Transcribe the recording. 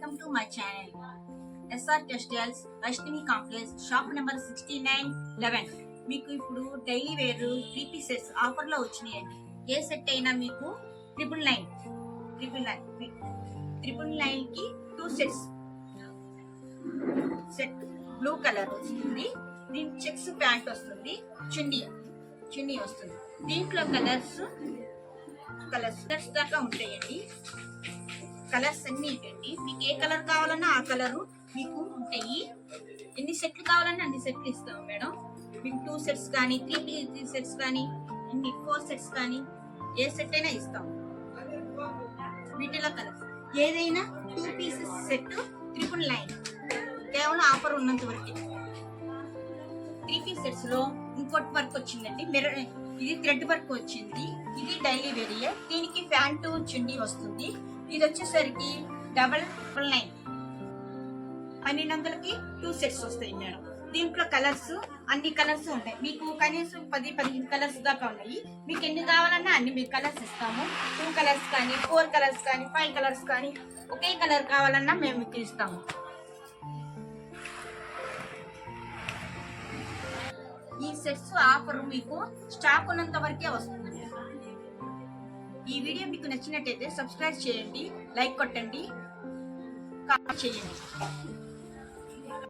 Welcome to my channel. SR Textiles, Vaishnavi Complex, shop number 6911. మీకు ఇప్పుడు daily wear 3 pieces offer లో వచ్చినాయండి. ఏ set అయినా మీకు 999 కి 2 సెట్స్. సెట్ బ్లూ కలర్ వస్తుంది, దీని చెక్స్ ప్యాంట్ వస్తుంది, చున్నీ వస్తుంది. దీంట్లో కలర్స్ దాకా ఉంటాయండి. కలర్స్ అన్ని ఇవ్వండి, మీకు ఏ కలర్ కావాలన్నా ఆ కలరు మీకు ఉంటాయి. ఎన్ని సెట్లు కావాలన్నా అన్ని సెట్లు ఇస్తాము మేడం. మీకు 2 సెట్స్ కానీ 3 సెట్స్ కానీ 4 సెట్స్ కానీ ఏ సెట్ అయినా ఇస్తాము. వీటిలో కలర్స్ ఏదైనా 2 పీసెస్ సెట్ 999, కేవలం ఆఫర్ ఉన్నంత వరకు. 3 పీస్ సెట్స్ లో ఇంకోటి వర్క్ వచ్చిందండి, ఇది థ్రెడ్ వర్క్ వచ్చింది. ఇది డైలీ వేరియర్, దీనికి ప్యాంటు చున్నీ వస్తుంది. ఇది వచ్చేసరికి 999, 1200కి 2 సెట్స్ వస్తాయి మేడం. దీంట్లో కలర్స్ అన్ని కలర్స్ ఉంటాయి, మీకు కనీసం 10-15 కలర్స్ దాకా ఉన్నాయి. మీకు ఎన్ని కావాలన్నా అన్ని మీకు కలర్స్ ఇస్తాము. 2 కలర్స్ కానీ 4 కలర్స్ కానీ 5 కలర్స్ కానీ ఒకే కలర్ కావాలన్నా మేము మీకు ఇస్తాము. ఈ సెట్స్ ఆఫర్ మీకు స్టాక్ ఉన్నంత వరకే వస్తుంది. ఈ వీడియో మీకు నచ్చినట్టయితే సబ్స్క్రైబ్ చేయండి, లైక్ కొట్టండి, కామెంట్ చేయండి.